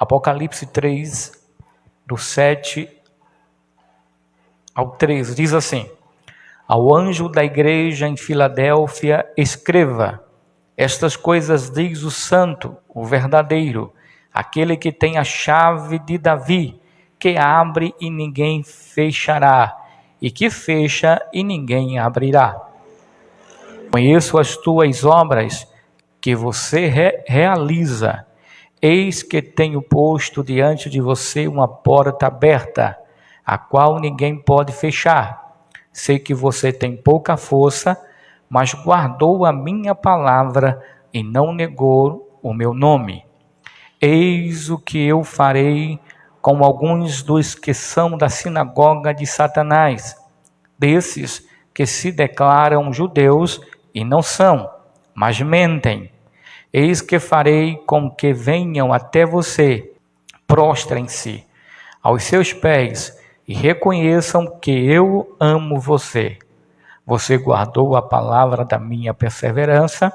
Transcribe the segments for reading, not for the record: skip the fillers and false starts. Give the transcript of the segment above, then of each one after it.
Apocalipse 3, do 7 ao 13, diz assim: ao anjo da igreja em Filadélfia escreva: estas coisas diz o santo, o verdadeiro, aquele que tem a chave de Davi, que abre e ninguém fechará, e que fecha e ninguém abrirá. Conheço as tuas obras que você realiza. Eis que tenho posto diante de você uma porta aberta, a qual ninguém pode fechar. Sei que você tem pouca força, mas guardou a minha palavra e não negou o meu nome. Eis o que eu farei com alguns dos que são da sinagoga de Satanás, desses que se declaram judeus e não são, mas mentem. Eis que farei com que venham até você, prostrem-se aos seus pés e reconheçam que eu amo você. Você guardou a palavra da minha perseverança,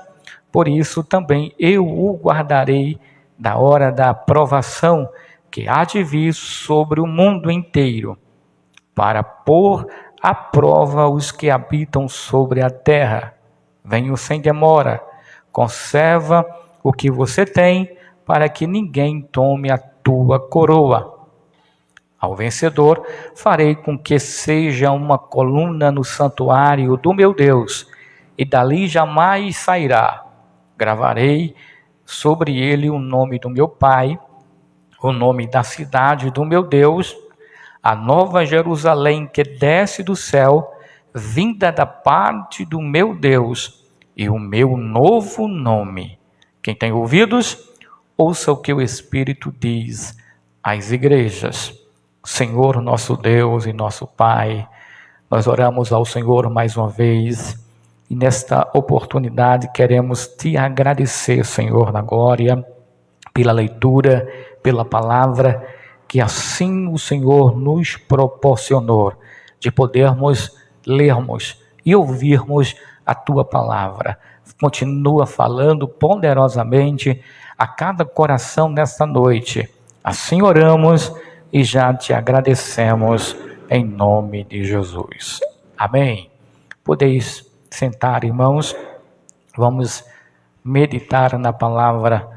por isso também eu o guardarei da hora da aprovação que há de vir sobre o mundo inteiro, para pôr à prova os que habitam sobre a terra. Venho sem demora, conserva o que você tem, para que ninguém tome a tua coroa. Ao vencedor, farei com que seja uma coluna no santuário do meu Deus, e dali jamais sairá. Gravarei sobre ele o nome do meu Pai, o nome da cidade do meu Deus, a nova Jerusalém que desce do céu, vinda da parte do meu Deus, e o meu novo nome. Quem tem ouvidos, ouça o que o Espírito diz às igrejas. Senhor, nosso Deus e nosso Pai, nós oramos ao Senhor mais uma vez, e nesta oportunidade queremos te agradecer, Senhor, na glória, pela leitura, pela palavra, que assim o Senhor nos proporcionou, de podermos lermos e ouvirmos a tua palavra. Continua falando poderosamente a cada coração nesta noite. Assim oramos e já te agradecemos em nome de Jesus. Amém. Podeis sentar, irmãos. Vamos meditar na palavra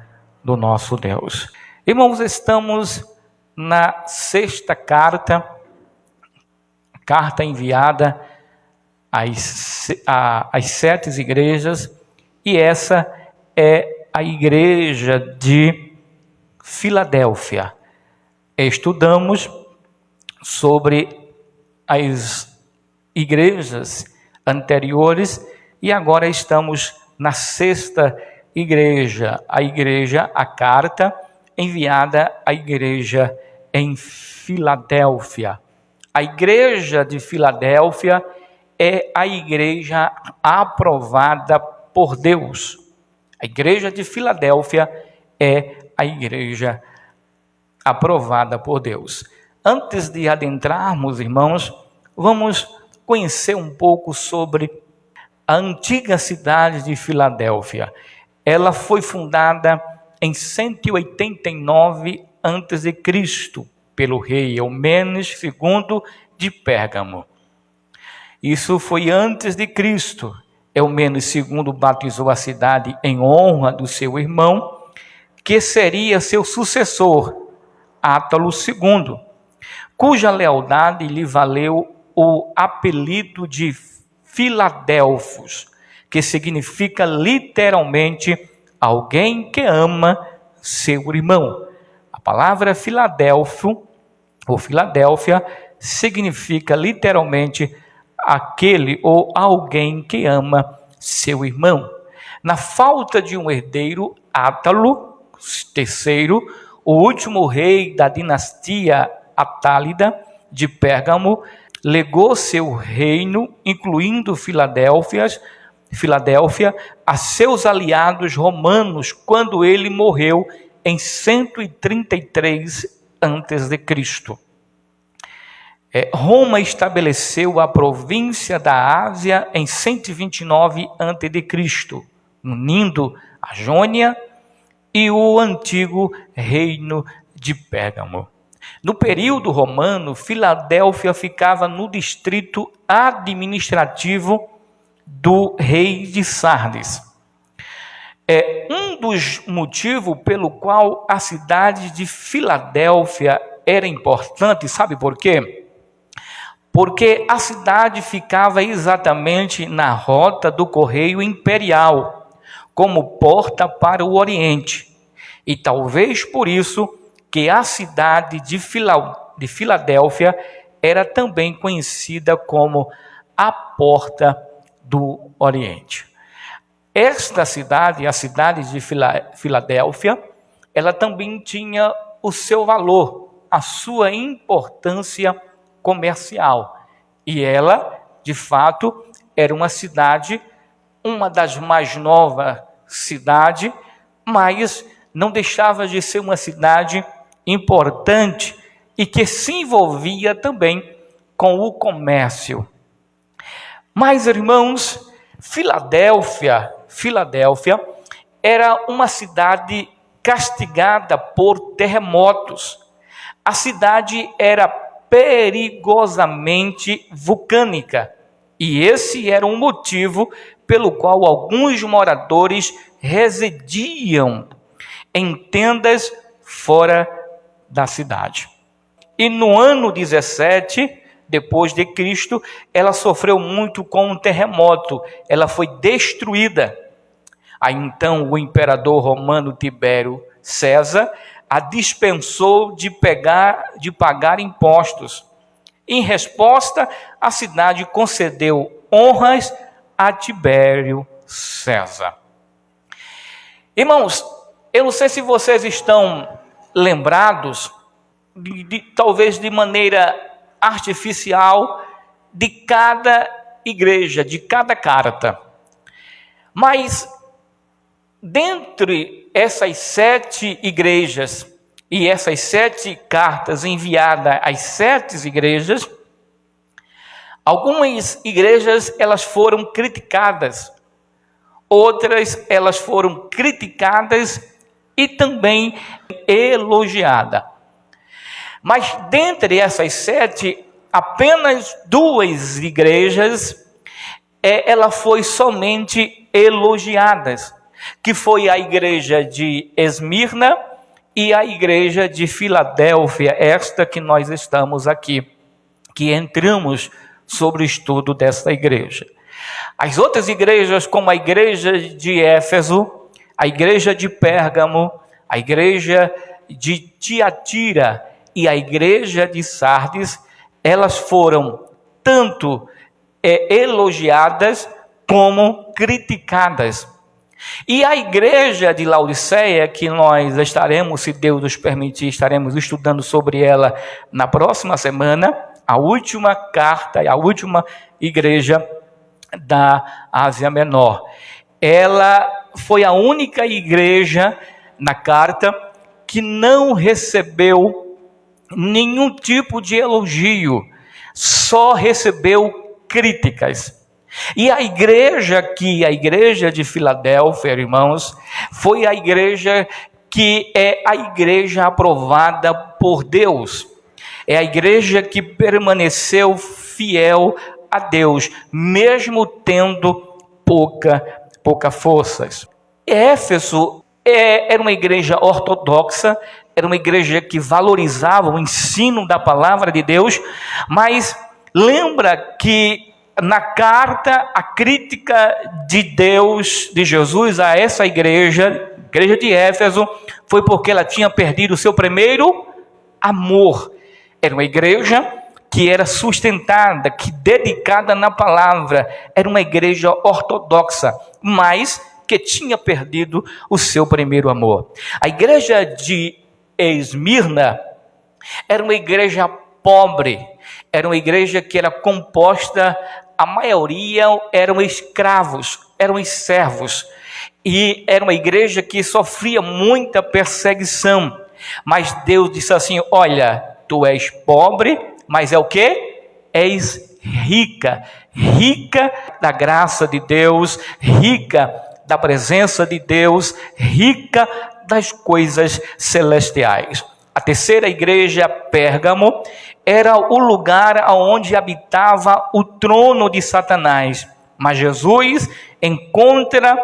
do nosso Deus. Irmãos, estamos na sexta carta enviada às 7 igrejas, e essa é a igreja de Filadélfia. Estudamos sobre as igrejas anteriores e agora estamos na sexta igreja, a carta enviada à igreja em Filadélfia. A igreja de Filadélfia é a igreja aprovada por Deus. A igreja de Filadélfia é a igreja aprovada por Deus. Antes de adentrarmos, irmãos, vamos conhecer um pouco sobre a antiga cidade de Filadélfia. Ela foi fundada em 189 a.C. pelo rei Eumenes II de Pérgamo. Isso foi antes de Cristo. Eumenes II batizou a cidade em honra do seu irmão, que seria seu sucessor, Átalo II, cuja lealdade lhe valeu o apelido de Filadelfos, que significa literalmente alguém que ama seu irmão. A palavra Filadélfio, ou Filadélfia, significa literalmente aquele ou alguém que ama seu irmão. Na falta de um herdeiro, Átalo III, o último rei da dinastia Atálida de Pérgamo, legou seu reino, incluindo Filadélfia, a seus aliados romanos quando ele morreu em 133 a.C. Roma estabeleceu a província da Ásia em 129 a.C., unindo a Jônia e o antigo reino de Pérgamo. No período romano, Filadélfia ficava no distrito administrativo do rei de Sardes. É um dos motivos pelo qual a cidade de Filadélfia era importante, sabe por quê? Porque a cidade ficava exatamente na rota do correio imperial, como porta para o Oriente. E talvez por isso que a cidade de Filadélfia era também conhecida como a porta do Oriente. Esta cidade, a cidade de Filadélfia, ela também tinha o seu valor, a sua importância comercial. E ela, de fato, era uma cidade, uma das mais novas cidades, mas não deixava de ser uma cidade importante e que se envolvia também com o comércio. Mas, irmãos, Filadélfia era uma cidade castigada por terremotos. A cidade era perigosamente vulcânica, e esse era um motivo pelo qual alguns moradores residiam em tendas fora da cidade. E no ano 17 depois de Cristo, ela sofreu muito com um terremoto, ela foi destruída. Aí então o imperador romano Tibério César a dispensou de pagar impostos. Em resposta, a cidade concedeu honras a Tibério César. Irmãos, eu não sei se vocês estão lembrados, talvez de maneira artificial, de cada igreja, de cada carta. Mas, dentre essas 7 igrejas e essas 7 cartas enviadas às 7 igrejas, algumas igrejas elas foram criticadas, outras elas foram criticadas e também elogiadas. Mas dentre essas 7, apenas 2 igrejas, ela foi somente elogiadas, que foi a igreja de Esmirna e a igreja de Filadélfia, esta que nós estamos aqui, que entramos sobre o estudo desta igreja. As outras igrejas, como a igreja de Éfeso, a igreja de Pérgamo, a igreja de Tiatira e a igreja de Sardes, elas foram tanto elogiadas como criticadas. E a igreja de Laodiceia, que nós estaremos, se Deus nos permitir, estaremos estudando sobre ela na próxima semana, a última carta, a última igreja da Ásia Menor. Ela foi a única igreja na carta que não recebeu nenhum tipo de elogio, só recebeu críticas. E a igreja de Filadélfia, irmãos, foi a igreja que é a igreja aprovada por Deus. É a igreja que permaneceu fiel a Deus, mesmo tendo pouca forças. Éfeso era uma igreja ortodoxa, era uma igreja que valorizava o ensino da palavra de Deus, mas lembra que na carta, a crítica de Deus, de Jesus a essa igreja de Éfeso, foi porque ela tinha perdido o seu primeiro amor. Era uma igreja que era sustentada, que dedicada na palavra, era uma igreja ortodoxa, mas que tinha perdido o seu primeiro amor. A igreja de Esmirna era uma igreja pobre, era uma igreja que era composta, a maioria eram escravos, eram servos, e era uma igreja que sofria muita perseguição, mas Deus disse assim: olha, tu és pobre, mas é o quê? És rica, rica da graça de Deus, rica da presença de Deus, rica das coisas celestiais. A terceira igreja, Pérgamo, era o lugar onde habitava o trono de Satanás. Mas Jesus encontra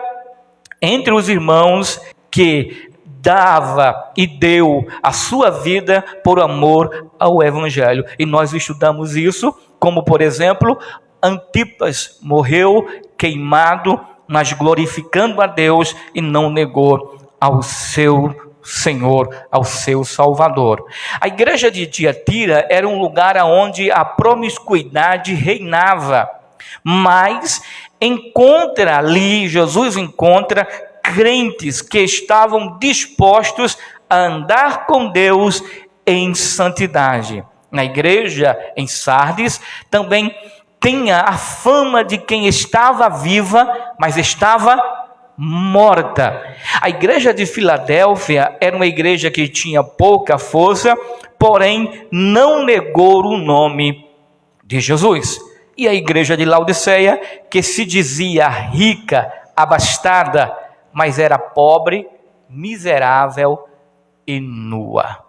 entre os irmãos que dava e deu a sua vida por amor ao Evangelho. E nós estudamos isso, como por exemplo, Antipas morreu queimado, mas glorificando a Deus e não negou ao seu Senhor, ao seu Salvador. A igreja de Tiatira era um lugar onde a promiscuidade reinava, mas Jesus encontra crentes que estavam dispostos a andar com Deus em santidade. Na igreja em Sardes também tinha a fama de quem estava viva, mas estava morta. A igreja de Filadélfia era uma igreja que tinha pouca força, porém não negou o nome de Jesus. E a igreja de Laodiceia, que se dizia rica, abastada, mas era pobre, miserável e nua.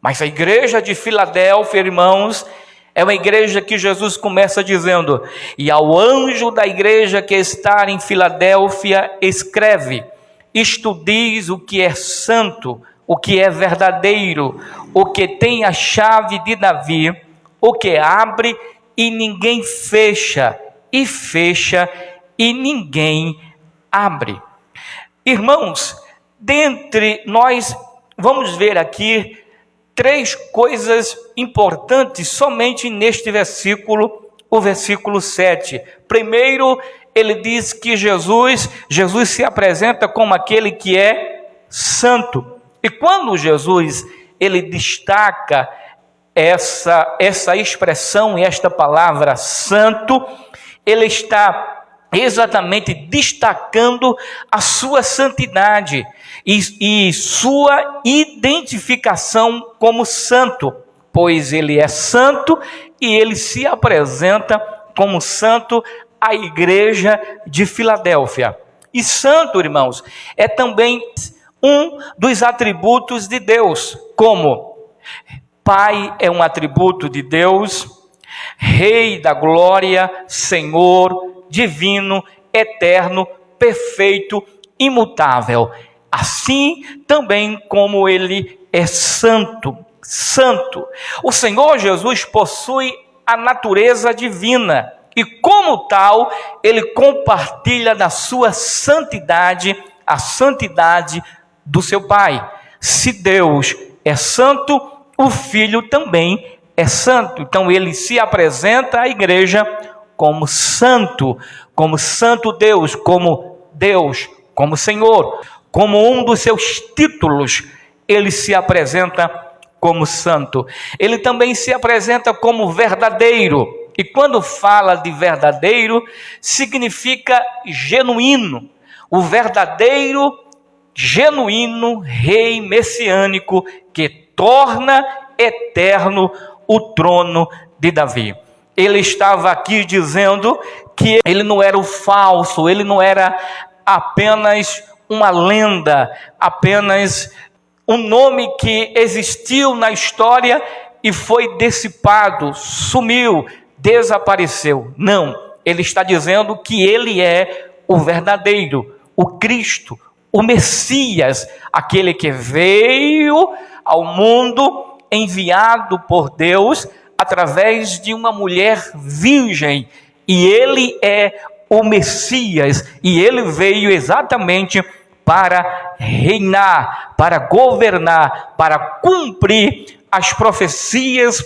Mas a igreja de Filadélfia, irmãos, é uma igreja que Jesus começa dizendo: e ao anjo da igreja que está em Filadélfia escreve: isto diz o que é santo, o que é verdadeiro, o que tem a chave de Davi, o que abre e ninguém fecha, e fecha e ninguém abre. Irmãos, dentre nós vamos ver aqui 3 coisas importantes somente neste versículo, o versículo 7. Primeiro, ele diz que Jesus se apresenta como aquele que é santo. E quando Jesus, ele destaca essa expressão e esta palavra santo, ele está exatamente destacando a sua santidade e sua identificação como santo, pois ele é santo e ele se apresenta como santo à igreja de Filadélfia. E santo, irmãos, é também um dos atributos de Deus, como Pai é um atributo de Deus, Rei da glória, Senhor, divino, eterno, perfeito, imutável. Assim também como ele é santo. Santo. O Senhor Jesus possui a natureza divina e, como tal, ele compartilha da sua santidade, a santidade do seu Pai. Se Deus é santo, o Filho também é santo. Então ele se apresenta à igreja como santo Deus, como Senhor, como um dos seus títulos, ele se apresenta como santo. Ele também se apresenta como verdadeiro, e quando fala de verdadeiro, significa genuíno, o verdadeiro, genuíno Rei messiânico que torna eterno o trono de Davi. Ele estava aqui dizendo que ele não era o falso, ele não era apenas uma lenda, apenas um nome que existiu na história e foi dissipado, sumiu, desapareceu. Não, ele está dizendo que ele é o verdadeiro, o Cristo, o Messias, aquele que veio ao mundo enviado por Deus através de uma mulher virgem, e ele é o Messias, e ele veio exatamente para reinar, para governar, para cumprir as profecias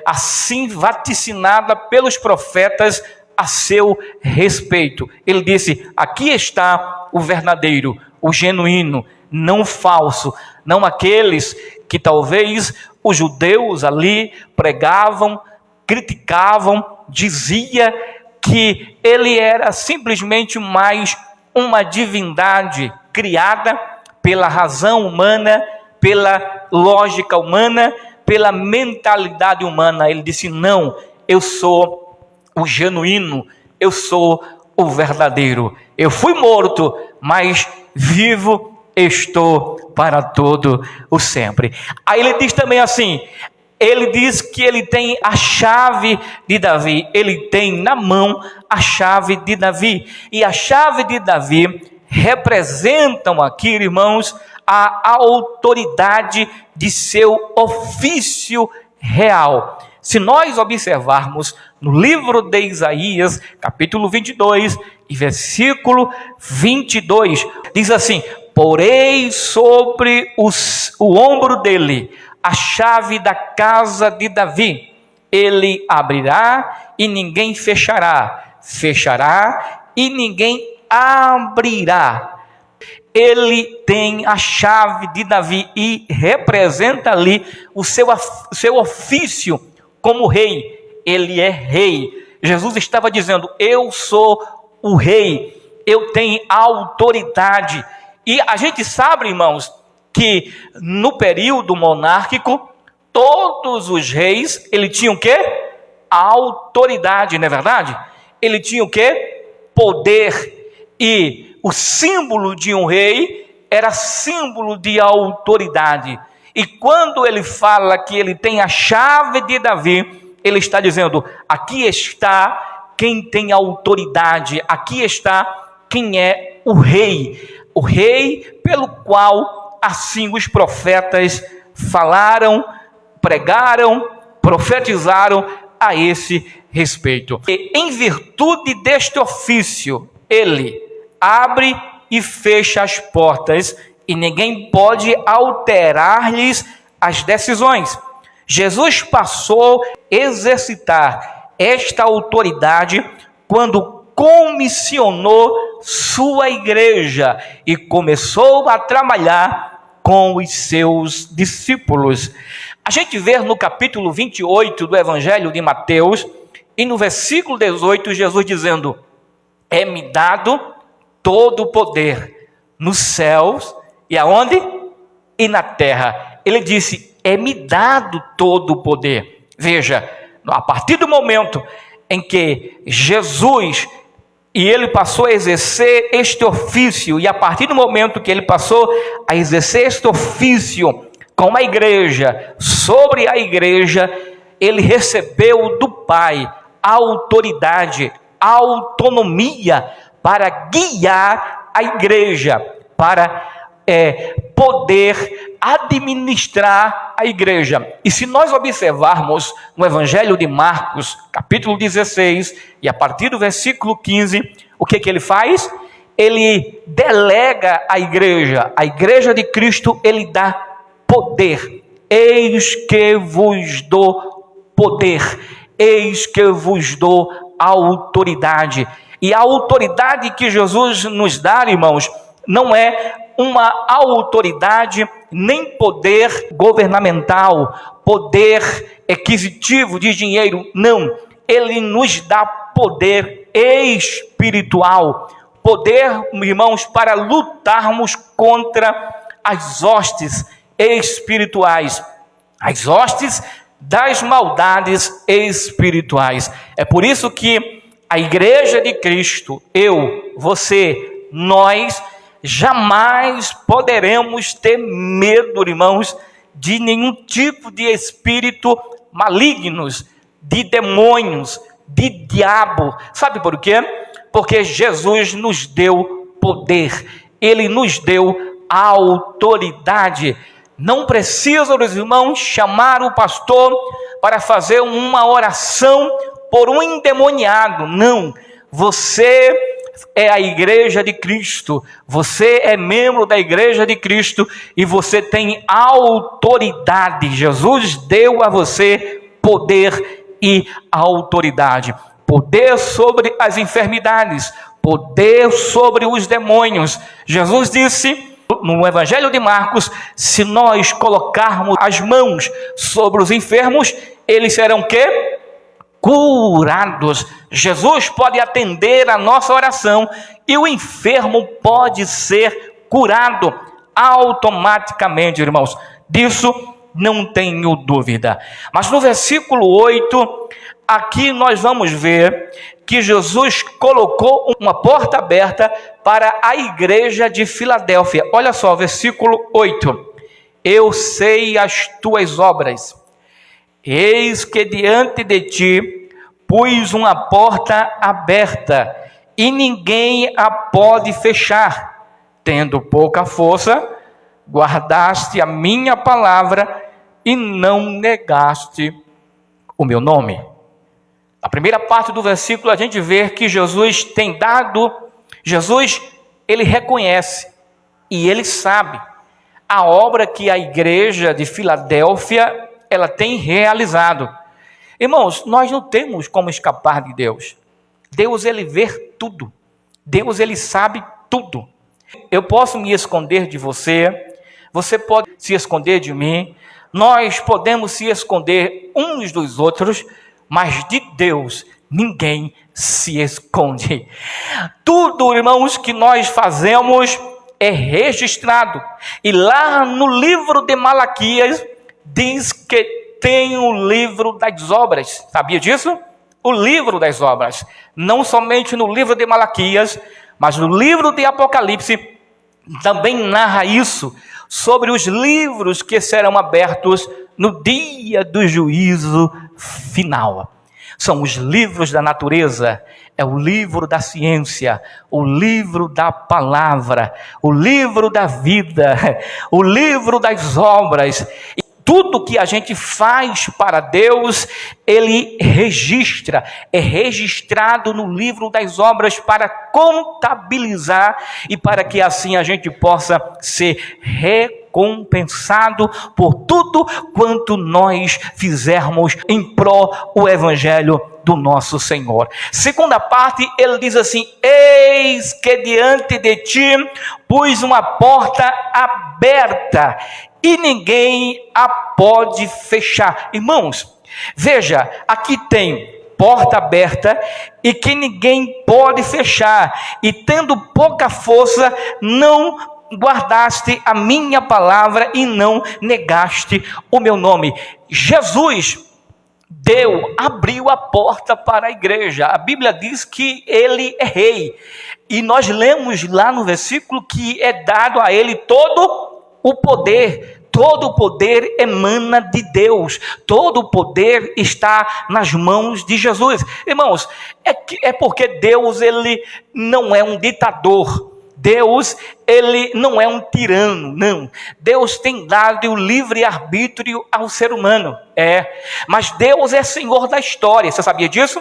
assim vaticinadas pelos profetas a seu respeito. Ele disse: aqui está o verdadeiro, o genuíno, não o falso, não aqueles que talvez os judeus ali pregavam, criticavam, dizia que ele era simplesmente mais uma divindade criada pela razão humana, pela lógica humana, pela mentalidade humana. Ele disse: não, eu sou o genuíno, eu sou o verdadeiro. Eu fui morto, mas vivo estou para todo o sempre. Aí ele diz também assim, ele diz que ele tem a chave de Davi, ele tem na mão a chave de Davi, e a chave de Davi representam aqui, irmãos, a autoridade de seu ofício real. Se nós observarmos no livro de Isaías, capítulo 22 e versículo 22, diz assim: porei sobre o ombro dele a chave da casa de Davi, ele abrirá e ninguém fechará, fechará e ninguém abrirá. Ele tem a chave de Davi e representa ali o seu ofício como rei. Ele é rei. Jesus estava dizendo: eu sou o rei, eu tenho autoridade. E a gente sabe, irmãos, que no período monárquico, todos os reis, ele tinha o quê? A autoridade, não é verdade? Ele tinha o quê? Poder. E o símbolo de um rei era símbolo de autoridade. E quando ele fala que ele tem a chave de Davi, ele está dizendo: aqui está quem tem autoridade, aqui está quem é o rei pelo qual assim os profetas falaram, pregaram, profetizaram a esse respeito. E em virtude deste ofício, ele abre e fecha as portas e ninguém pode alterar-lhes as decisões. Jesus passou a exercitar esta autoridade quando comissionou sua igreja e começou a trabalhar com os seus discípulos. A gente vê no capítulo 28 do Evangelho de Mateus e no versículo 18, Jesus dizendo: é-me dado todo o poder nos céus e aonde? E na terra. Ele disse: é-me dado todo o poder. Veja, a partir do momento em que Jesus e ele passou a exercer este ofício, e a partir do momento que ele passou a exercer este ofício com a igreja, sobre a igreja, ele recebeu do Pai a autoridade, a autonomia para guiar a igreja, para poder administrar a igreja. E se nós observarmos no Evangelho de Marcos, capítulo 16, e a partir do versículo 15, o que ele faz? Ele delega a igreja de Cristo, ele dá poder. Eis que vos dou poder, eis que vos dou autoridade. E a autoridade que Jesus nos dá, irmãos, não é uma autoridade nem poder governamental, poder aquisitivo de dinheiro, não. Ele nos dá poder espiritual, poder, irmãos, para lutarmos contra as hostes espirituais, as hostes das maldades espirituais. É por isso que a igreja de Cristo, eu, você, nós, jamais poderemos ter medo, irmãos, de nenhum tipo de espírito malignos, de demônios, de diabo. Sabe por quê? Porque Jesus nos deu poder, ele nos deu autoridade. Não precisa, os irmãos, chamar o pastor para fazer uma oração por um endemoniado. Não, você é a igreja de Cristo, você é membro da igreja de Cristo e você tem autoridade. Jesus deu a você poder e autoridade, poder sobre as enfermidades, poder sobre os demônios. Jesus disse no Evangelho de Marcos: se nós colocarmos as mãos sobre os enfermos, eles serão quê? Curados. Jesus pode atender a nossa oração e o enfermo pode ser curado automaticamente, irmãos. Disso não tenho dúvida. Mas no versículo 8, aqui nós vamos ver que Jesus colocou uma porta aberta para a igreja de Filadélfia. Olha só, versículo 8. Eu sei as tuas obras. Eis que diante de ti pus uma porta aberta, e ninguém a pode fechar. Tendo pouca força, guardaste a minha palavra e não negaste o meu nome. Na primeira parte do versículo a gente vê que Jesus ele reconhece e ele sabe a obra que a igreja de Filadélfia ela tem realizado. Irmãos, nós não temos como escapar de Deus. Deus ele vê tudo. Deus ele sabe tudo. Eu posso me esconder de você, você pode se esconder de mim, nós podemos se esconder uns dos outros, mas de Deus ninguém se esconde. Tudo, irmãos, que nós fazemos é registrado. E lá no livro de Malaquias diz que tem o livro das obras. Sabia disso? O livro das obras. Não somente no livro de Malaquias, mas no livro de Apocalipse também narra isso, sobre os livros que serão abertos no dia do juízo final. São os livros da natureza, é o livro da ciência, o livro da palavra, o livro da vida, o livro das obras. E tudo que a gente faz para Deus, ele registra, é registrado no livro das obras para contabilizar e para que assim a gente possa ser recompensado por tudo quanto nós fizermos em prol do evangelho do nosso Senhor. Segunda parte, ele diz assim: eis que diante de ti pus uma porta aberta e ninguém a pode fechar. Irmãos, veja, aqui tem porta aberta e que ninguém pode fechar, e tendo pouca força, não guardaste a minha palavra e não negaste o meu nome. Jesus abriu a porta para a igreja. A Bíblia diz que ele é rei, e nós lemos lá no versículo que é dado a ele todo o poder emana de Deus, todo o poder está nas mãos de Jesus. Irmãos, é porque Deus ele não é um ditador, Deus ele não é um tirano, não. Deus tem dado o livre-arbítrio ao ser humano, mas Deus é Senhor da história, você sabia disso?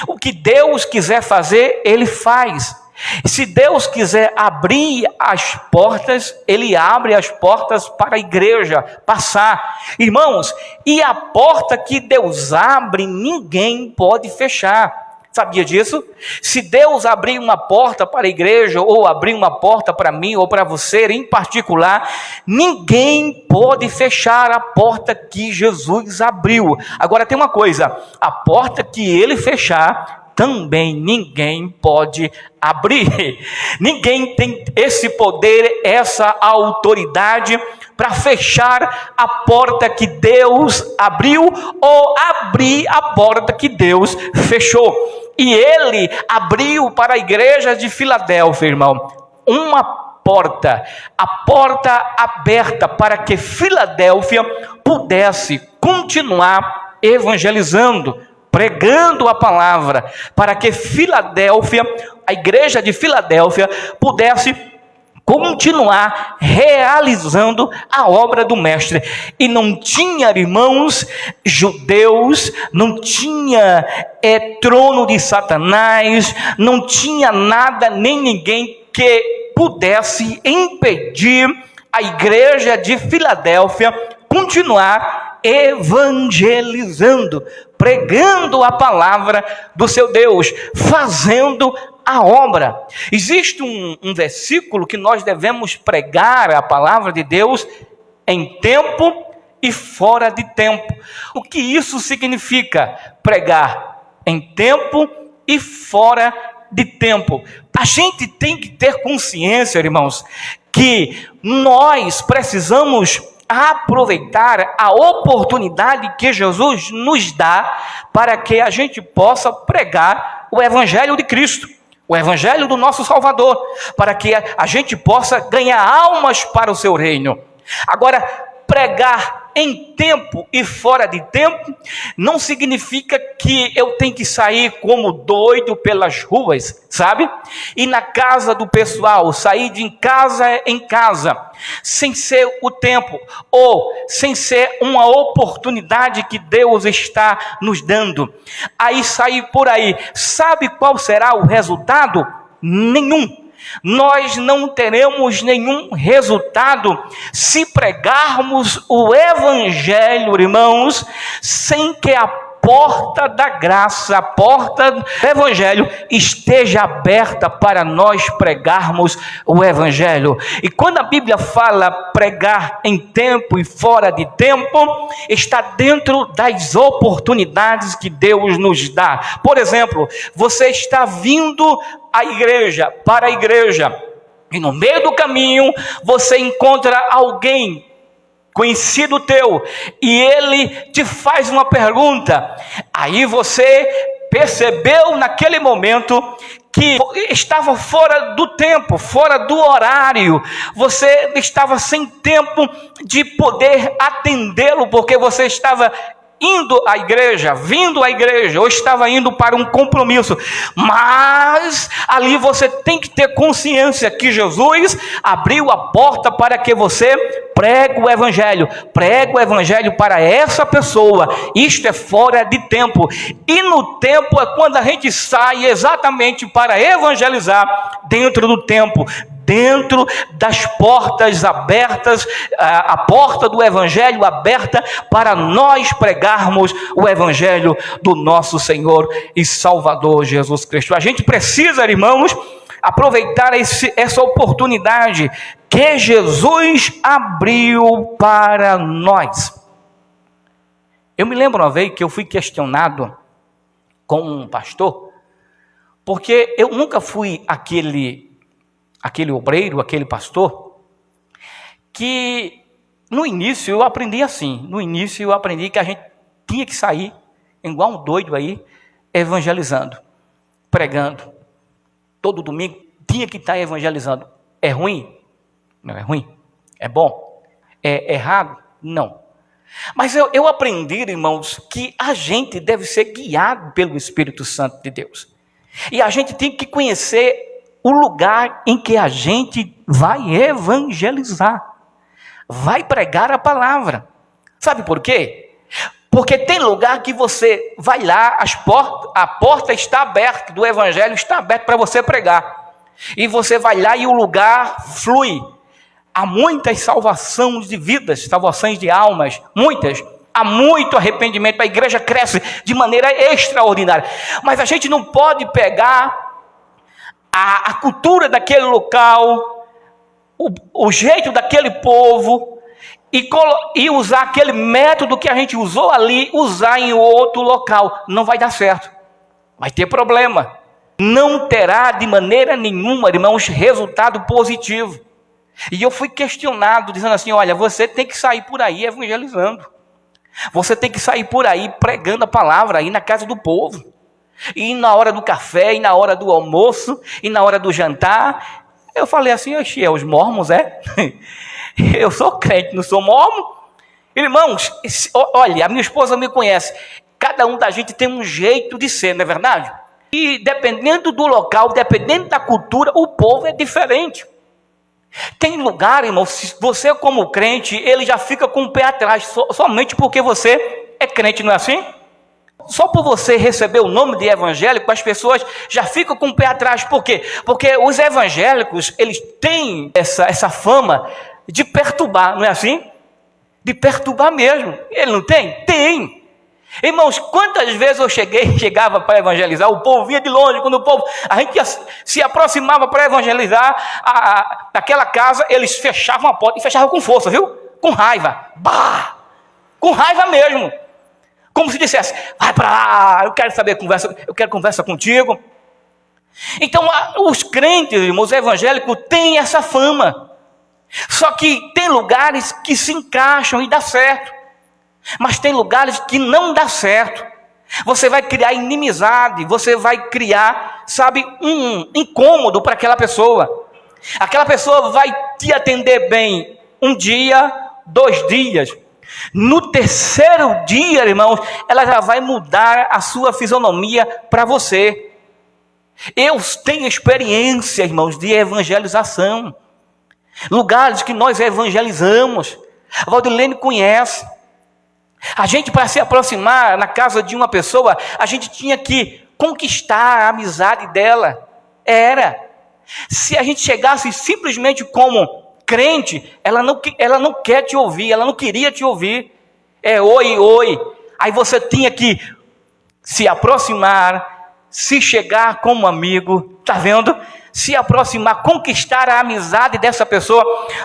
O que Deus quiser fazer, ele faz. Se Deus quiser abrir as portas, ele abre as portas para a igreja passar. Irmãos, e a porta que Deus abre, ninguém pode fechar. Sabia disso? Se Deus abrir uma porta para a igreja, ou abrir uma porta para mim, ou para você em particular, ninguém pode fechar a porta que Jesus abriu. Agora tem uma coisa, a porta que ele fechar, também ninguém pode abrir. Ninguém tem esse poder, essa autoridade para fechar a porta que Deus abriu ou abrir a porta que Deus fechou. E ele abriu para a igreja de Filadélfia, irmão, uma porta, a porta aberta para que Filadélfia pudesse continuar evangelizando, pregando a palavra, para que Filadélfia, a igreja de Filadélfia, pudesse continuar realizando a obra do mestre. E não tinha, irmãos, judeus, não tinha trono de Satanás, não tinha nada nem ninguém que pudesse impedir a igreja de Filadélfia continuar evangelizando, pregando a palavra do seu Deus, fazendo a obra. Existe um versículo que nós devemos pregar a palavra de Deus em tempo e fora de tempo. O que isso significa? Pregar em tempo e fora de tempo. A gente tem que ter consciência, irmãos, que nós precisamos aproveitar a oportunidade que Jesus nos dá para que a gente possa pregar o Evangelho de Cristo, o Evangelho do nosso Salvador, para que a gente possa ganhar almas para o seu reino. Agora, pregar em tempo e fora de tempo não significa que eu tenho que sair como doido pelas ruas, sabe? E na casa do pessoal, sair de casa em casa, sem ser o tempo, ou sem ser uma oportunidade que Deus está nos dando. Aí sair por aí, sabe qual será o resultado? Nenhum. Nós não teremos nenhum resultado se pregarmos o Evangelho, irmãos, sem que a porta da graça, a porta do Evangelho esteja aberta para nós pregarmos o Evangelho. E quando a Bíblia fala pregar em tempo e fora de tempo, está dentro das oportunidades que Deus nos dá. Por exemplo, você está vindo para a igreja, e no meio do caminho você encontra alguém conhecido teu, e ele te faz uma pergunta. Aí você percebeu naquele momento que estava fora do tempo, fora do horário, você estava sem tempo de poder atendê-lo, porque você estava indo à igreja, vindo à igreja, ou estava indo para um compromisso. Mas ali você tem que ter consciência que Jesus abriu a porta para que você pregue o Evangelho para essa pessoa. Isto é fora de tempo. E no tempo é quando a gente sai exatamente para evangelizar dentro do tempo, dentro das portas abertas, a porta do Evangelho aberta para nós pregarmos o Evangelho do nosso Senhor e Salvador Jesus Cristo. A gente precisa, irmãos, aproveitar essa oportunidade que Jesus abriu para nós. Eu me lembro uma vez que eu fui questionado com um pastor, porque eu nunca fui aquele obreiro, aquele pastor, que no início eu aprendi assim. No início eu aprendi que a gente tinha que sair igual um doido aí, evangelizando, pregando. Todo domingo tinha que estar evangelizando. É ruim? Não é ruim. É bom? É errado? Não. Mas eu aprendi, irmãos, que a gente deve ser guiado pelo Espírito Santo de Deus. E a gente tem que conhecer o lugar em que a gente vai evangelizar, vai pregar a palavra. Sabe por quê? Porque tem lugar que você vai lá, a porta está aberta, do Evangelho está aberta para você pregar. E você vai lá e o lugar flui. Há muitas salvações de vidas, salvações de almas, muitas. Há muito arrependimento, a igreja cresce de maneira extraordinária. Mas a gente não pode pegar a cultura daquele local, o jeito daquele povo, e usar aquele método que a gente usou ali, usar em outro local. Não vai dar certo, vai ter problema. Não terá de maneira nenhuma, irmãos, resultado positivo. E eu fui questionado, dizendo assim: olha, você tem que sair por aí evangelizando. Você tem que sair por aí pregando a palavra aí na casa do povo. E na hora do café, e na hora do almoço, e na hora do jantar. Eu falei assim: oxi, é os mormons, é? Eu sou crente, não sou mormon. Irmãos, olha, a minha esposa me conhece. Cada um da gente tem um jeito de ser, não é verdade? E dependendo do local, dependendo da cultura, o povo é diferente. Tem lugar, irmão, se você como crente, ele já fica com o pé atrás, somente porque você é crente, não é assim? Só por você receber o nome de evangélico, as pessoas já ficam com o pé atrás. Por quê? Porque os evangélicos, eles têm essa fama de perturbar, não é assim? De perturbar mesmo. Ele não tem? Tem. Irmãos, quantas vezes eu chegava para evangelizar, o povo vinha de longe, quando a gente se aproximava para evangelizar aquela casa, eles fechavam a porta, e fechavam com força, viu? Com raiva. Bah! Com raiva mesmo. Como se dissesse: vai para lá, eu quero conversa contigo. Então, os crentes, irmãos, evangélicos, têm essa fama Só que tem lugares que se encaixam e dá certo, mas tem lugares que não dá certo. Você vai criar inimizade, você vai criar, sabe, um incômodo para aquela pessoa. Aquela pessoa vai te atender bem um dia, 2 dias. No 3º dia, irmãos, ela já vai mudar a sua fisionomia para você. Eu tenho experiência, irmãos, de evangelização. Lugares que nós evangelizamos. A Valdilene conhece. A gente, para se aproximar na casa de uma pessoa, a gente tinha que conquistar a amizade dela. Se a gente chegasse simplesmente como crente, ela não quer te ouvir, ela não queria te ouvir. Oi, oi. Aí você tinha que se aproximar, se chegar como amigo, tá vendo? Se aproximar, conquistar a amizade dessa pessoa,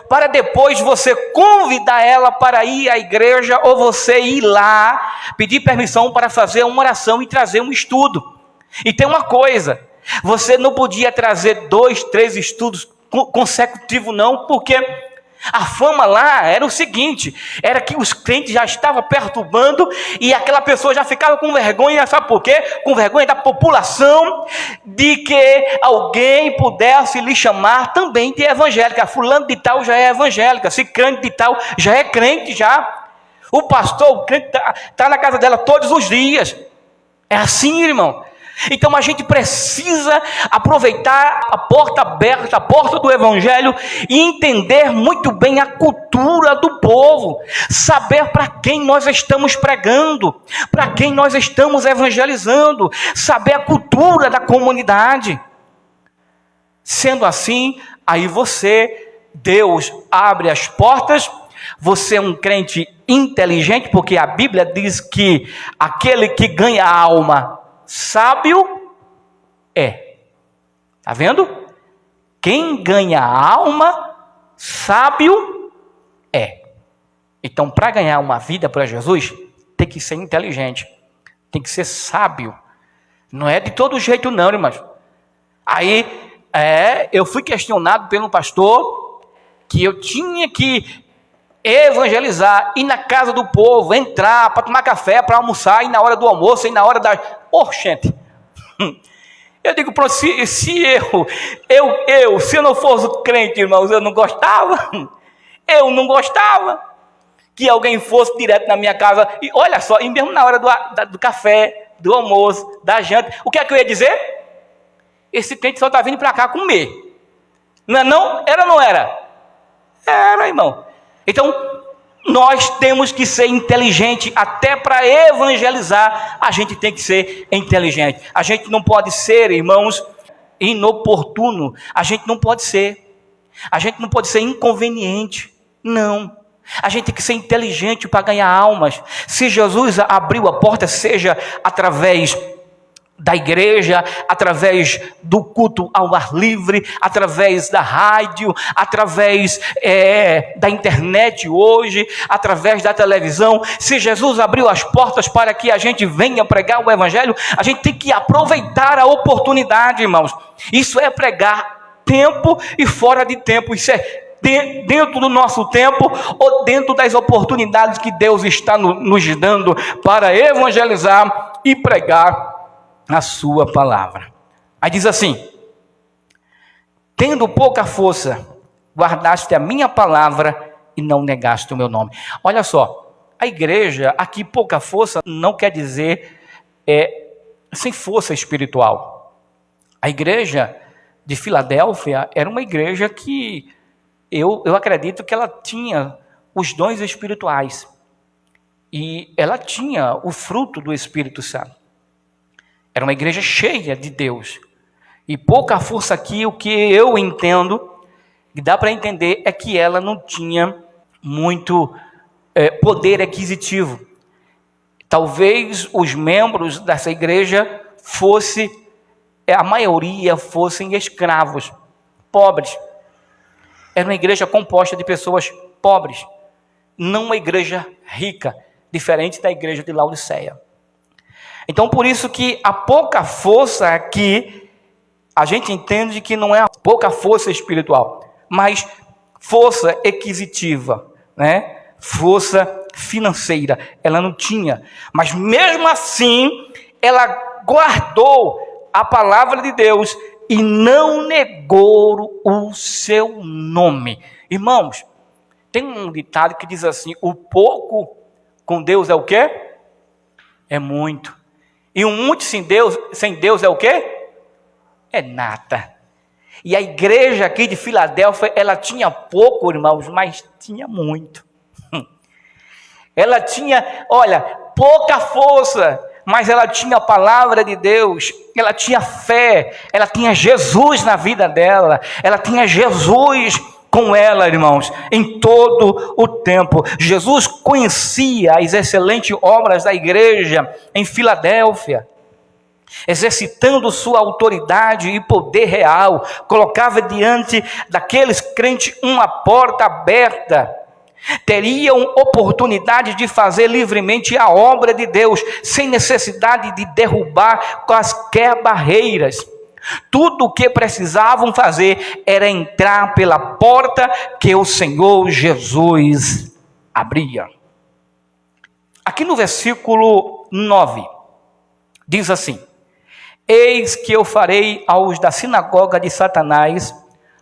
para depois você convidar ela para ir à igreja, ou você ir lá, pedir permissão para fazer uma oração e trazer um estudo. E tem uma coisa, você não podia trazer 2, 3 estudos consecutivos não, porque a fama lá era o seguinte, era que os crentes já estavam perturbando e aquela pessoa já ficava com vergonha, sabe por quê? Com vergonha da população, de que alguém pudesse lhe chamar também de evangélica. Fulano de tal já é evangélica, cicrano de tal já é crente já. O pastor, o crente está na casa dela todos os dias. É assim, irmão. Então a gente precisa aproveitar a porta aberta, a porta do evangelho, e entender muito bem a cultura do povo, saber para quem nós estamos pregando, para quem nós estamos evangelizando, saber a cultura da comunidade. Sendo assim, aí Deus abre as portas, você é um crente inteligente, porque a Bíblia diz que aquele que ganha a alma sábio é. Está vendo? Quem ganha a alma, sábio é. Então, para ganhar uma vida para Jesus, tem que ser inteligente, tem que ser sábio. Não é de todo jeito não, irmãos. Aí, eu fui questionado pelo pastor que eu tinha que evangelizar, ir na casa do povo, entrar para tomar café, para almoçar, e na hora do almoço, e na hora da... gente, eu digo, se eu não fosse crente, irmãos, eu não gostava que alguém fosse direto na minha casa, e olha só, e mesmo na hora do café, do almoço, da janta, o que é que eu ia dizer? Esse crente só está vindo para cá comer, não é não? Era ou não era? Era, irmão. Então, nós temos que ser inteligente, até para evangelizar, a gente tem que ser inteligente. A gente não pode ser, irmãos, inoportuno. A gente não pode ser inconveniente. Não. A gente tem que ser inteligente para ganhar almas. Se Jesus abriu a porta, seja através da igreja, através do culto ao ar livre, através da rádio, através da internet hoje, através da televisão. Se Jesus abriu as portas para que a gente venha pregar o evangelho, a gente tem que aproveitar a oportunidade, irmãos. Isso é pregar tempo e fora de tempo. Isso é dentro do nosso tempo ou dentro das oportunidades que Deus está nos dando para evangelizar e pregar a sua palavra. Aí diz assim: tendo pouca força, guardaste a minha palavra e não negaste o meu nome. Olha só, a igreja, aqui pouca força não quer dizer sem força espiritual. A igreja de Filadélfia era uma igreja que eu acredito que ela tinha os dons espirituais e ela tinha o fruto do Espírito Santo. Era uma igreja cheia de Deus. E pouca força aqui, o que eu entendo, que dá para entender, é que ela não tinha muito poder aquisitivo. Talvez os membros dessa igreja a maioria fossem escravos, pobres. Era uma igreja composta de pessoas pobres, não uma igreja rica, diferente da igreja de Laodiceia. Então, por isso que a pouca força aqui, a gente entende que não é a pouca força espiritual, mas força aquisitiva, né? Força financeira, ela não tinha. Mas mesmo assim, ela guardou a palavra de Deus e não negou o seu nome. Irmãos, tem um ditado que diz assim: o pouco com Deus é o quê? É muito. E o muito sem Deus é o quê? É nada. E a igreja aqui de Filadélfia, ela tinha pouco, irmãos, mas tinha muito. Ela tinha, olha, pouca força, mas ela tinha a palavra de Deus, ela tinha fé, ela tinha Jesus na vida dela, ela tinha Jesus com ela, irmãos, em todo o tempo. Jesus conhecia as excelentes obras da igreja em Filadélfia, exercitando sua autoridade e poder real, colocava diante daqueles crentes uma porta aberta. Teriam oportunidade de fazer livremente a obra de Deus, sem necessidade de derrubar quaisquer barreiras. Tudo o que precisavam fazer era entrar pela porta que o Senhor Jesus abria. Aqui no versículo 9, diz assim: eis que eu farei aos da sinagoga de Satanás,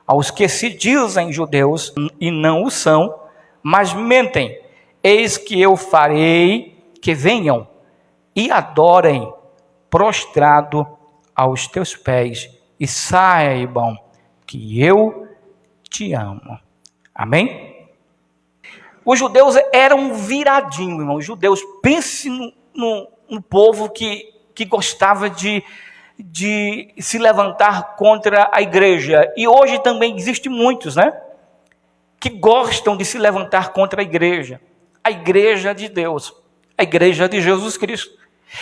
aos que se dizem judeus e não o são, mas mentem, eis que eu farei que venham e adorem prostrado aos teus pés e saibam que eu te amo. Amém? Os judeus eram viradinhos, irmão. Os judeus, pense no povo que gostava de se levantar contra a igreja. E hoje também existem muitos, né? Que gostam de se levantar contra a igreja de Deus, a igreja de Jesus Cristo.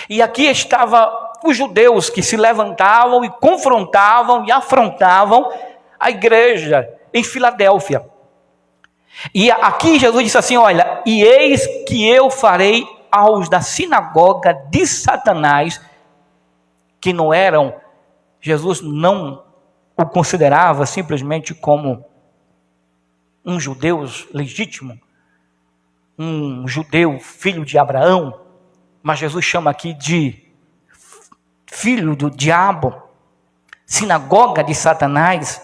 E aqui estavam os judeus que se levantavam e confrontavam e afrontavam a igreja em Filadélfia. E aqui Jesus disse assim: olha, e eis que eu farei aos da sinagoga de Satanás, que não eram, Jesus não o considerava simplesmente como um judeu legítimo, um judeu filho de Abraão, mas Jesus chama aqui de filho do diabo, sinagoga de Satanás.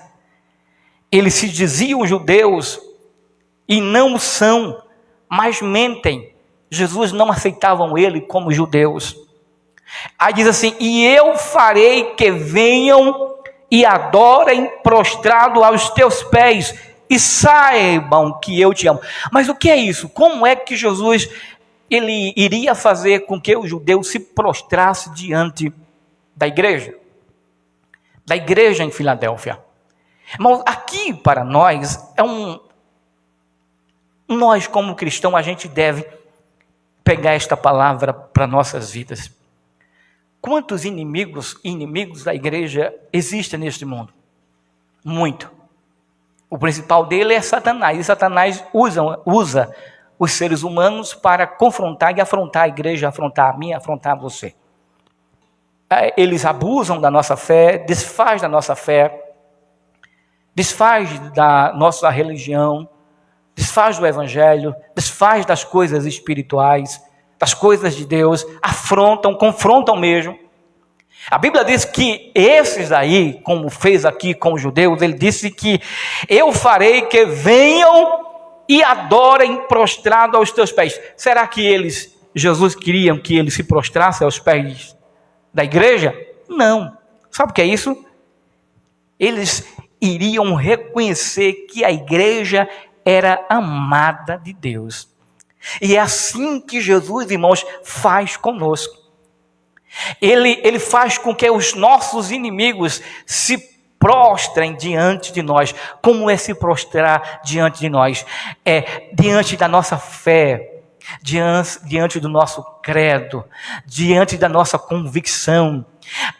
Eles se diziam judeus e não são, mas mentem. Jesus não aceitavam ele como judeus. Aí diz assim: e eu farei que venham e adorem prostrado aos teus pés e saibam que eu te amo. Mas o que é isso? Como é que Jesus ele iria fazer com que o judeu se prostrasse diante da igreja em Filadélfia? Mas aqui para nós nós como cristãos, a gente deve pegar esta palavra para nossas vidas. Quantos inimigos da igreja existem neste mundo? Muito. O principal dele é Satanás, e Satanás usa os seres humanos para confrontar e afrontar a igreja, afrontar a mim, afrontar você. Eles abusam da nossa fé, desfaz da nossa fé, desfaz da nossa religião, desfaz do evangelho, desfaz das coisas espirituais, das coisas de Deus, afrontam, confrontam mesmo. A Bíblia diz que esses aí, como fez aqui com os judeus, ele disse que eu farei que venham e adorem prostrado aos teus pés. Será que Jesus queria que eles se prostrassem aos pés da igreja? Não. Sabe o que é isso? Eles iriam reconhecer que a igreja era amada de Deus. E é assim que Jesus, irmãos, faz conosco. Ele faz com que os nossos inimigos se prostrem diante de nós. Como é se prostrar diante de nós? É diante da nossa fé, diante do nosso credo, diante da nossa convicção,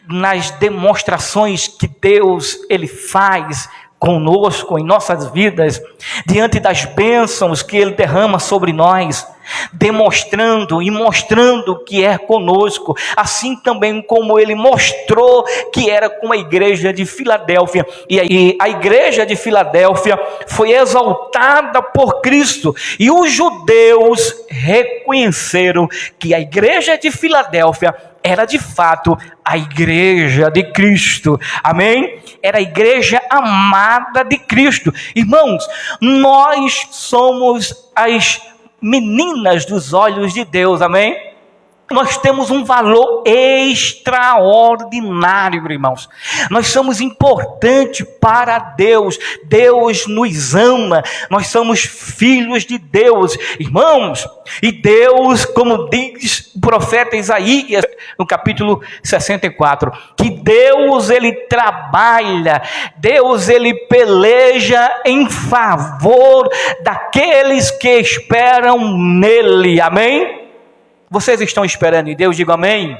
nas demonstrações que Deus ele faz conosco em nossas vidas, diante das bênçãos que ele derrama sobre nós, demonstrando e mostrando que é conosco, assim também como ele mostrou que era com a igreja de Filadélfia. E aí a igreja de Filadélfia foi exaltada por Cristo, e os judeus reconheceram que a igreja de Filadélfia era de fato a igreja de Cristo, amém? Era a igreja amada de Cristo. Irmãos, nós somos as meninas dos olhos de Deus, amém? Nós temos um valor extraordinário, irmãos. Nós somos importantes para Deus. Deus nos ama. Nós somos filhos de Deus, irmãos. E Deus, como diz o profeta Isaías, no capítulo 64, que Deus, ele trabalha, Deus, ele peleja em favor daqueles que esperam nele, amém? Vocês estão esperando em Deus? Digo amém.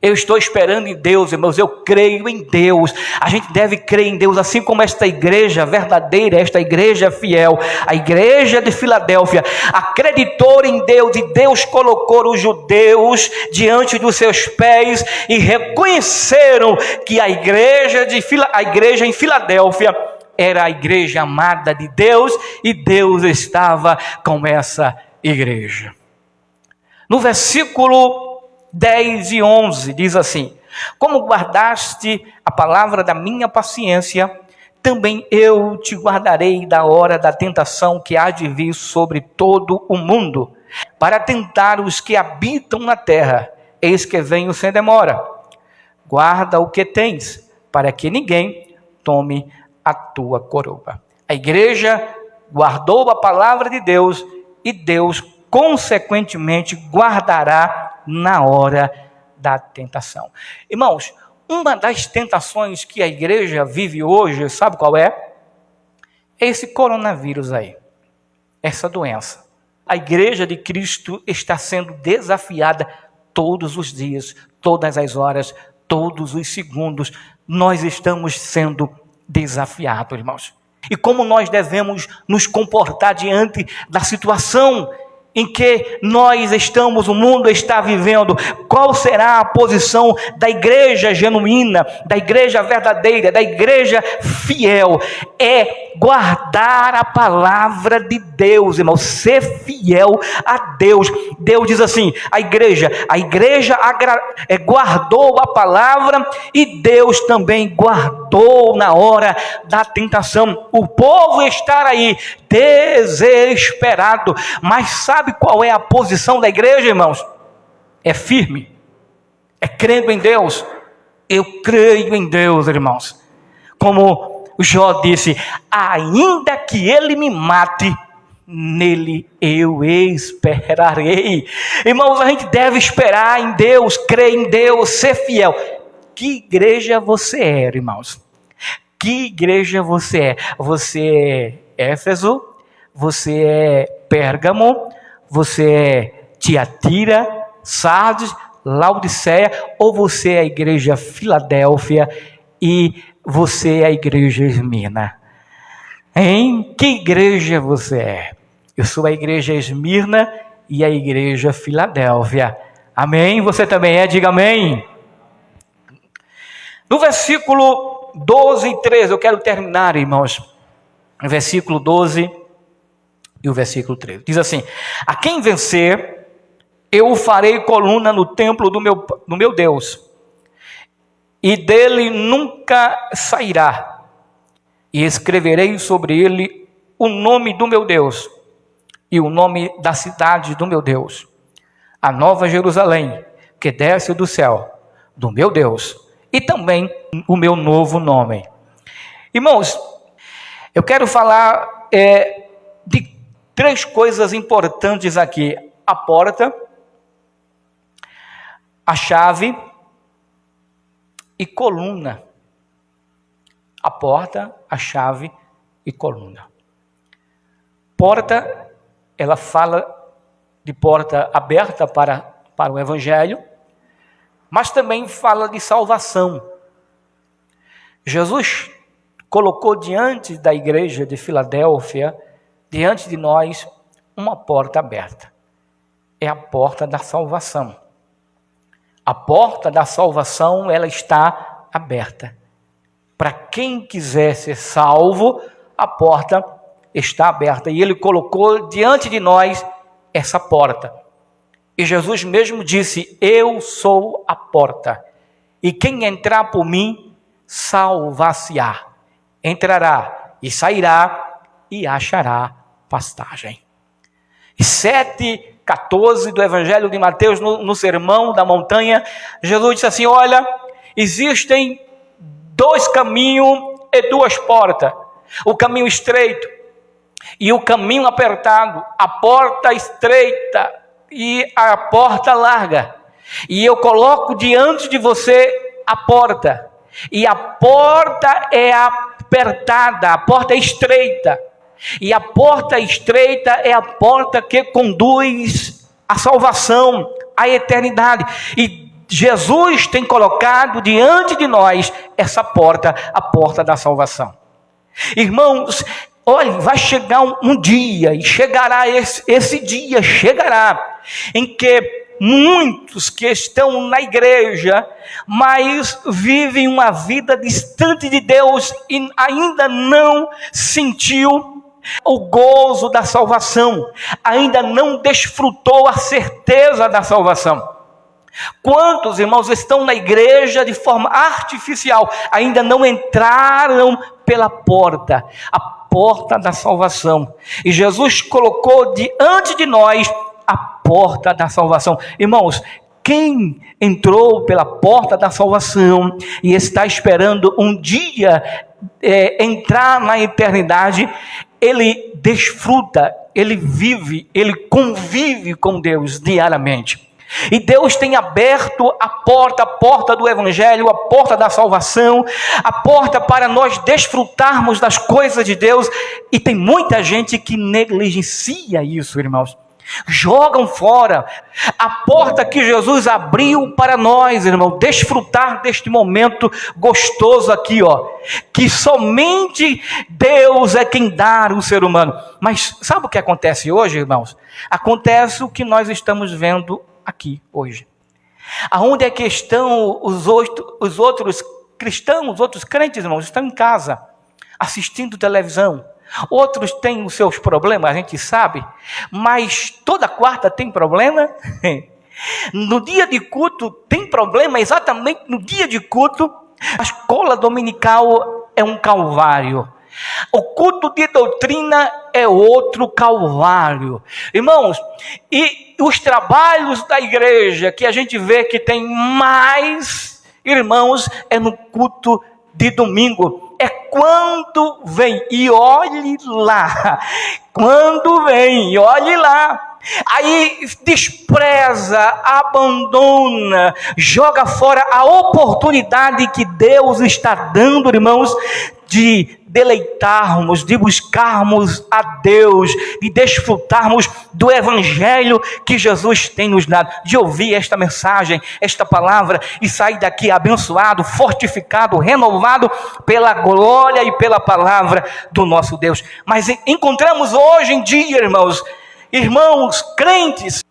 Eu estou esperando em Deus, irmãos. Eu creio em Deus. A gente deve crer em Deus, assim como esta igreja verdadeira, esta igreja fiel, a igreja de Filadélfia, acreditou em Deus, e Deus colocou os judeus diante dos seus pés e reconheceram que a igreja em Filadélfia era a igreja amada de Deus, e Deus estava com essa igreja. No versículo 10 e 11 diz assim: como guardaste a palavra da minha paciência, também eu te guardarei da hora da tentação que há de vir sobre todo o mundo, para tentar os que habitam na terra. Eis que venho sem demora. Guarda o que tens, para que ninguém tome a tua coroa. A igreja guardou a palavra de Deus, e Deus consequentemente guardará na hora da tentação. Irmãos, uma das tentações que a igreja vive hoje, sabe qual é? É esse coronavírus aí, essa doença. A igreja de Cristo está sendo desafiada todos os dias, todas as horas, todos os segundos. Nós estamos sendo desafiados, irmãos. E como nós devemos nos comportar diante da situação em que nós estamos, o mundo está vivendo? Qual será a posição da igreja genuína, da igreja verdadeira, da igreja fiel? É guardar a palavra de Deus, irmão, ser fiel a Deus. Deus diz assim: a igreja guardou a palavra, e Deus também guardou na hora da tentação. O povo está aí desesperado, mas sabe qual é a posição da igreja, irmãos? É firme, é crendo em Deus. Eu creio em Deus, irmãos. Como Jó disse: ainda que ele me mate, nele eu esperarei. Irmãos, a gente deve esperar em Deus, crer em Deus, ser fiel. Que igreja você é, irmãos? Que igreja você é? Você é Éfeso? Você é Pérgamo? Você é Tiatira, Sardes, Laodiceia? Ou você é a igreja Filadélfia e você é a igreja Esmirna? Em que igreja você é? Eu sou a igreja Esmirna e a igreja Filadélfia. Amém? Você também é? Diga amém. No versículo 12 e 13, eu quero terminar, irmãos. No versículo 12 e o versículo 13. Diz assim: a quem vencer, eu farei coluna no templo do meu Deus, e dele nunca sairá, e escreverei sobre ele o nome do meu Deus, e o nome da cidade do meu Deus, a nova Jerusalém, que desce do céu, do meu Deus, e também o meu novo nome. Irmãos, eu quero falar de 3 coisas importantes aqui: a porta, a chave e coluna. A porta, a chave e coluna. Porta, ela fala de porta aberta para o evangelho, mas também fala de salvação. Jesus colocou diante da igreja de Filadélfia, diante de nós, uma porta aberta. É a porta da salvação. A porta da salvação, ela está aberta. Para quem quiser ser salvo, a porta está aberta. E ele colocou diante de nós essa porta. E Jesus mesmo disse: eu sou a porta. E quem entrar por mim, salvar-se-á. Entrará e sairá e achará pastagem. E 7:14 do Evangelho de Mateus, no Sermão da Montanha, Jesus disse assim: olha, existem 2 caminhos e 2 portas. O caminho estreito e o caminho apertado, a porta estreita e a porta larga. E eu coloco diante de você a porta. E a porta é apertada, a porta é estreita. E a porta estreita é a porta que conduz à salvação, à eternidade. E Jesus tem colocado diante de nós essa porta, a porta da salvação. Irmãos, olha, vai chegar um dia, e chegará esse dia, chegará, em que muitos que estão na igreja, mas vivem uma vida distante de Deus e ainda não sentiu o gozo da salvação, ainda não desfrutou a certeza da salvação. Quantos irmãos estão na igreja de forma artificial, ainda não entraram pela porta, a porta da salvação? E Jesus colocou diante de nós a porta da salvação. Irmãos, quem entrou pela porta da salvação e está esperando um dia entrar na eternidade, ele desfruta, ele vive, ele convive com Deus diariamente. E Deus tem aberto a porta do Evangelho, a porta da salvação, a porta para nós desfrutarmos das coisas de Deus. E tem muita gente que negligencia isso, irmãos. Jogam fora a porta que Jesus abriu para nós, irmão, desfrutar deste momento gostoso aqui, que somente Deus é quem dá o ser humano. Mas sabe o que acontece hoje, irmãos? Acontece o que nós estamos vendo aqui hoje. Aonde é que estão os outros cristãos, os outros crentes, irmãos? Estão em casa, assistindo televisão. Outros têm os seus problemas, a gente sabe, mas toda quarta tem problema. No dia de culto tem problema, exatamente no dia de culto. A escola dominical é um calvário. O culto de doutrina é outro calvário. Irmãos, e os trabalhos da igreja que a gente vê que tem mais, irmãos, é no culto de domingo. É quando vem, e olhe lá, quando vem, e olhe lá, aí despreza, abandona, joga fora a oportunidade que Deus está dando, irmãos, de deleitarmos, de buscarmos a Deus, de desfrutarmos do Evangelho que Jesus tem nos dado, de ouvir esta mensagem, esta palavra, e sair daqui abençoado, fortificado, renovado pela glória e pela palavra do nosso Deus. Mas encontramos hoje em dia, irmãos crentes,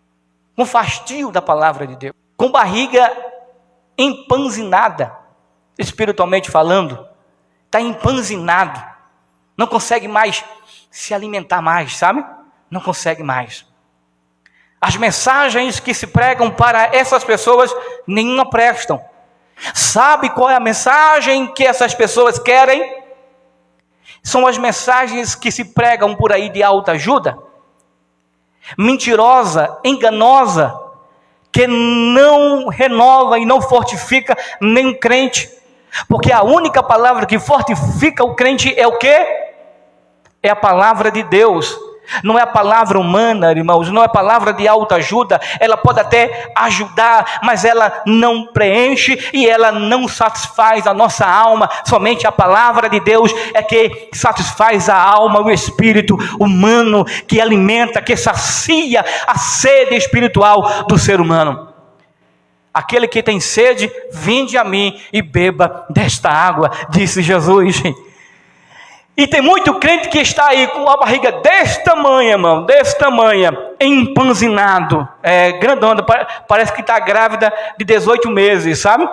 com fastio da palavra de Deus, com barriga empanzinada, espiritualmente falando, está empanzinado, não consegue mais se alimentar mais, sabe? Não consegue mais. As mensagens que se pregam para essas pessoas, nenhuma prestam. Sabe qual é a mensagem que essas pessoas querem? São as mensagens que se pregam por aí de autoajuda, mentirosa, enganosa, que não renova e não fortifica nem crente. Porque a única palavra que fortifica o crente é o quê? É a palavra de Deus. Não é a palavra humana, irmãos, não é a palavra de autoajuda. Ela pode até ajudar, mas ela não preenche e ela não satisfaz a nossa alma. Somente a palavra de Deus é que satisfaz a alma, o espírito humano, que alimenta, que sacia a sede espiritual do ser humano. Aquele que tem sede, vinde a mim e beba desta água, disse Jesus. E tem muito crente que está aí com a barriga desse tamanho, irmão, desse tamanho, empanzinado, grandona, parece que está grávida de 18 meses, sabe?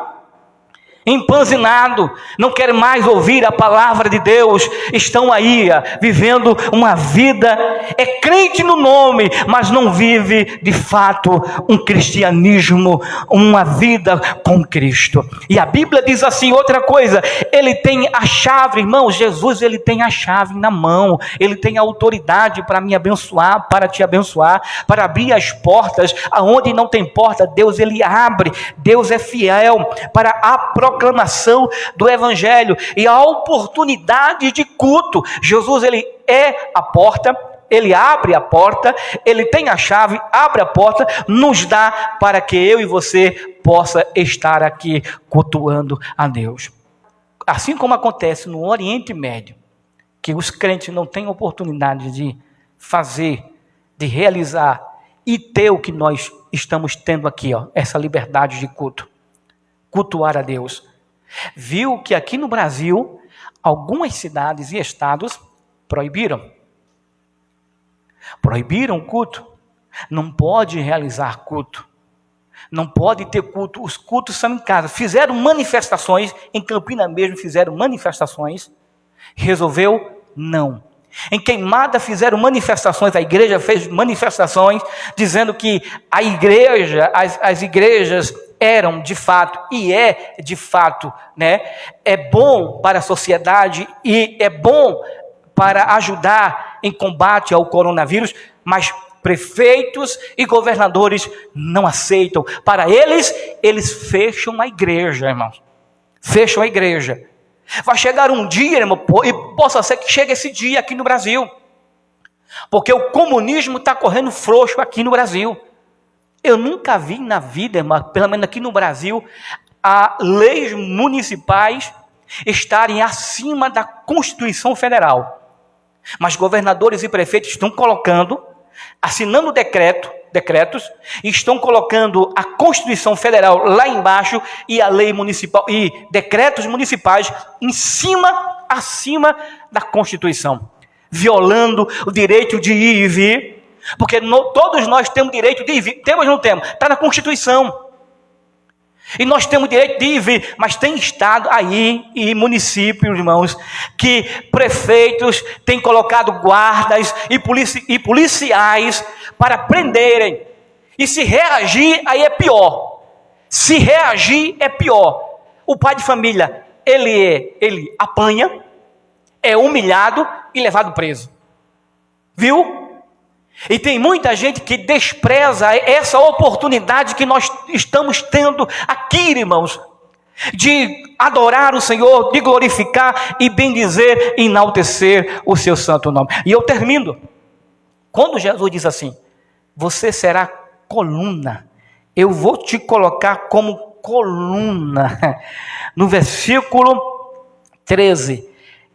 Empanzinado, não querem mais ouvir a palavra de Deus, estão aí vivendo uma vida, é crente no nome, mas não vive de fato um cristianismo, uma vida com Cristo. E a Bíblia diz assim, outra coisa, ele tem a chave, irmão, Jesus, ele tem a chave na mão, ele tem a autoridade para me abençoar, para te abençoar, para abrir as portas, aonde não tem porta, Deus ele abre, Deus é fiel para a proclamação do evangelho e a oportunidade de culto. Jesus ele é a porta, ele abre a porta, ele tem a chave, abre a porta, nos dá para que eu e você possa estar aqui cultuando a Deus. Assim como acontece no Oriente Médio, que os crentes não têm oportunidade de fazer, de realizar e ter o que nós estamos tendo aqui, essa liberdade de culto. Cultuar a Deus. Viu que aqui no Brasil, algumas cidades e estados proibiram o culto. Não pode realizar culto. Não pode ter culto. Os cultos são em casa. Fizeram manifestações, em Campinas mesmo fizeram manifestações. Resolveu? Não. Em Queimada fizeram manifestações, a igreja fez manifestações, dizendo que a igreja, as igrejas eram de fato, e é de fato, é bom para a sociedade e é bom para ajudar em combate ao coronavírus, mas prefeitos e governadores não aceitam. Para eles fecham a igreja, irmãos. Fecham a igreja. Vai chegar um dia, irmão, e possa ser que chegue esse dia aqui no Brasil, porque o comunismo está correndo frouxo aqui no Brasil. Eu nunca vi na vida, irmão, pelo menos aqui no Brasil, leis municipais estarem acima da Constituição Federal. Mas governadores e prefeitos estão colocando, assinando decretos, e estão colocando a Constituição Federal lá embaixo e a lei municipal e decretos municipais acima da Constituição, violando o direito de ir e vir, porque todos nós temos direito de ir e vir. Temos ou não temos? Está na Constituição. E nós temos direito de ir e vir, mas tem estado aí e municípios, irmãos, que prefeitos têm colocado guardas e policiais para prenderem. E se reagir, aí é pior. Se reagir, é pior. O pai de família, ele apanha, é humilhado e levado preso. Viu? E tem muita gente que despreza essa oportunidade que nós estamos tendo aqui, irmãos, de adorar o Senhor, de glorificar e bendizer e enaltecer o seu santo nome. E eu termino. Quando Jesus diz assim, você será coluna, eu vou te colocar como coluna. No versículo 13,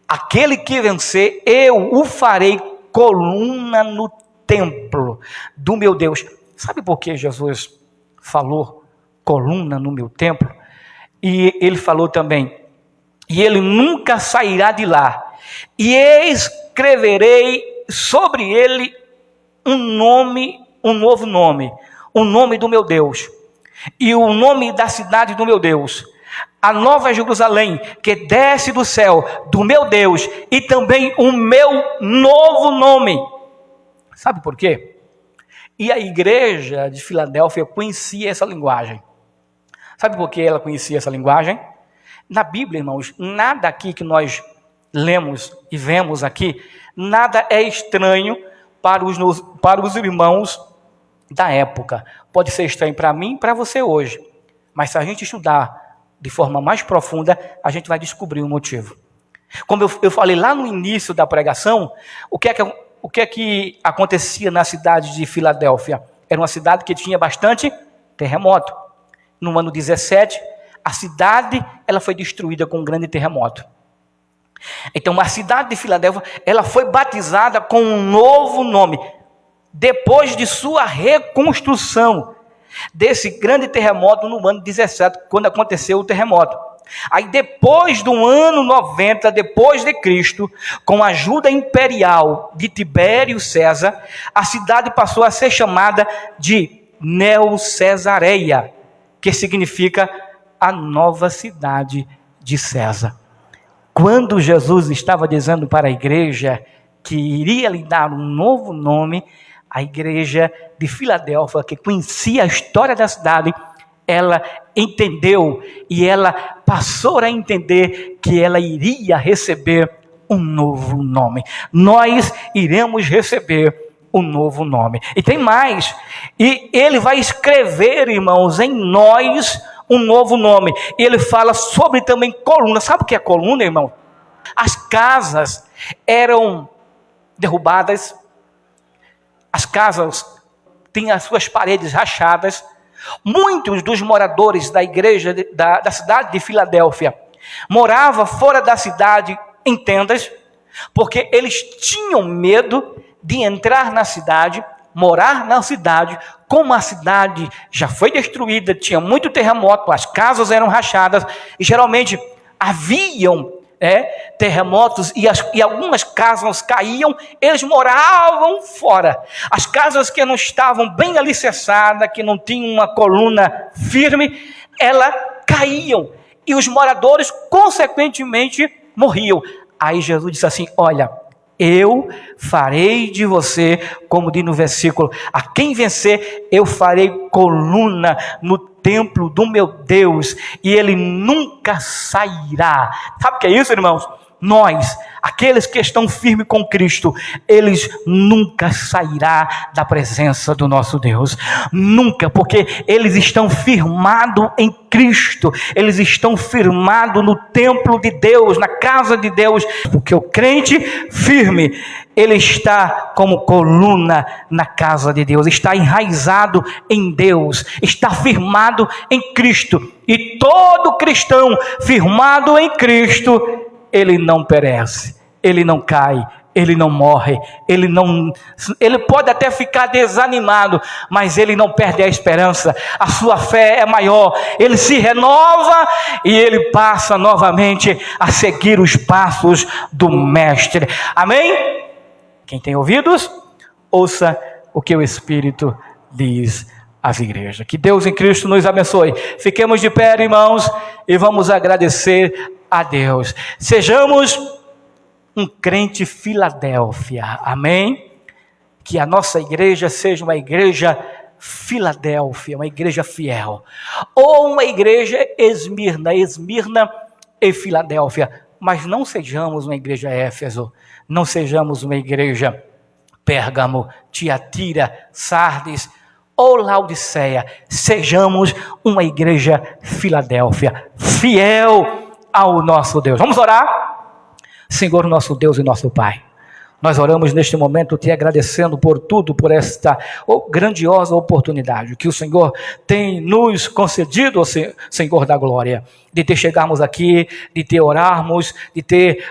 aquele que vencer, eu o farei coluna no templo do meu Deus. Sabe por que Jesus falou coluna no meu templo? E ele falou também, e ele nunca sairá de lá, e escreverei sobre ele um novo nome, o nome do meu Deus, e o nome da cidade do meu Deus, a nova Jerusalém, que desce do céu, do meu Deus, e também o meu novo nome. Sabe por quê? E a igreja de Filadélfia conhecia essa linguagem. Sabe por que ela conhecia essa linguagem? Na Bíblia, irmãos, nada aqui que nós lemos e vemos aqui, nada é estranho para os irmãos da época. Pode ser estranho para mim e para você hoje. Mas se a gente estudar de forma mais profunda, a gente vai descobrir o motivo. Como eu falei lá no início da pregação, o que é que acontecia na cidade de Filadélfia? Era uma cidade que tinha bastante terremoto. No ano 17, a cidade ela foi destruída com um grande terremoto. Então, a cidade de Filadélfia ela foi batizada com um novo nome. Depois de sua reconstrução desse grande terremoto no ano 17, quando aconteceu o terremoto. Aí depois do ano 90 depois de Cristo, com a ajuda imperial de Tibério César, a cidade passou a ser chamada de Neo-Cesareia, que significa a nova cidade de César. Quando Jesus estava dizendo para a igreja que iria lhe dar um novo nome, a igreja de Filadélfia, que conhecia a história da cidade, ela entendeu e ela passou a entender que ela iria receber um novo nome. Nós iremos receber um novo nome. E tem mais. E ele vai escrever, irmãos, em nós um novo nome. E ele fala sobre também coluna. Sabe o que é coluna, irmão? As casas eram derrubadas. As casas tinham as suas paredes rachadas. Muitos dos moradores da igreja da cidade de Filadélfia moravam fora da cidade em tendas, porque eles tinham medo de entrar na cidade, morar na cidade. Como a cidade já foi destruída, tinha muito terremoto, as casas eram rachadas e geralmente haviam terremotos e algumas casas caíam, eles moravam fora. As casas que não estavam bem alicerçadas, que não tinham uma coluna firme, elas caíam e os moradores consequentemente morriam. Aí Jesus disse assim: olha, eu farei de você, como diz no versículo, a quem vencer, eu farei coluna no templo do meu Deus, e ele nunca sairá. Sabe o que é isso, irmãos? Nós, aqueles que estão firmes com Cristo, eles nunca sairão da presença do nosso Deus. Nunca, porque eles estão firmados em Cristo. Eles estão firmados no templo de Deus, na casa de Deus. Porque o crente firme, ele está como coluna na casa de Deus. Está enraizado em Deus. Está firmado em Cristo. E todo cristão firmado em Cristo, ele não perece, ele não cai, ele não morre, ele pode até ficar desanimado, mas ele não perde a esperança. A sua fé é maior, ele se renova e ele passa novamente a seguir os passos do Mestre. Amém? Quem tem ouvidos, ouça o que o Espírito diz às igrejas. Que Deus em Cristo nos abençoe. Fiquemos de pé, irmãos, e vamos agradecer a Deus. Sejamos um crente Filadélfia. Amém? Que a nossa igreja seja uma igreja Filadélfia, uma igreja fiel. Ou uma igreja Esmirna e Filadélfia. Mas não sejamos uma igreja Éfeso. Não sejamos uma igreja Pérgamo, Tiatira, Sardes ou Laodiceia. Sejamos uma igreja Filadélfia, fiel ao nosso Deus. Vamos orar? Senhor, nosso Deus e nosso Pai, nós oramos neste momento te agradecendo por tudo, por esta grandiosa oportunidade que o Senhor tem nos concedido, Senhor da glória, de ter chegarmos aqui, de ter orarmos, de ter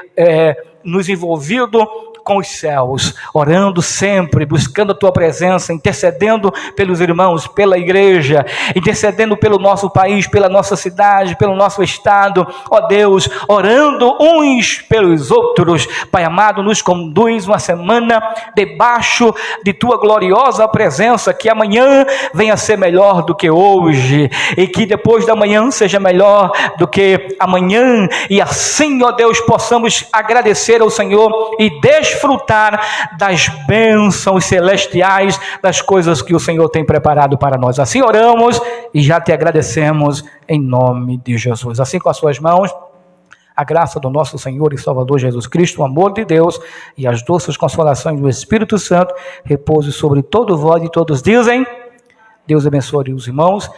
nos envolvido com os céus, orando sempre, buscando a tua presença, intercedendo pelos irmãos, pela igreja, intercedendo pelo nosso país, pela nossa cidade, pelo nosso estado, ó Deus, orando uns pelos outros. Pai amado, nos conduz uma semana debaixo de tua gloriosa presença, que amanhã venha ser melhor do que hoje, e que depois da manhã seja melhor do que amanhã, e assim, ó Deus, possamos agradecer ao Senhor e desfrutar das bênçãos celestiais, das coisas que o Senhor tem preparado para nós. Assim oramos e já te agradecemos em nome de Jesus. Assim, com as suas mãos, a graça do nosso Senhor e Salvador Jesus Cristo, o amor de Deus e as doces consolações do Espírito Santo repouse sobre todo vós, e todos dizem: Deus abençoe os irmãos.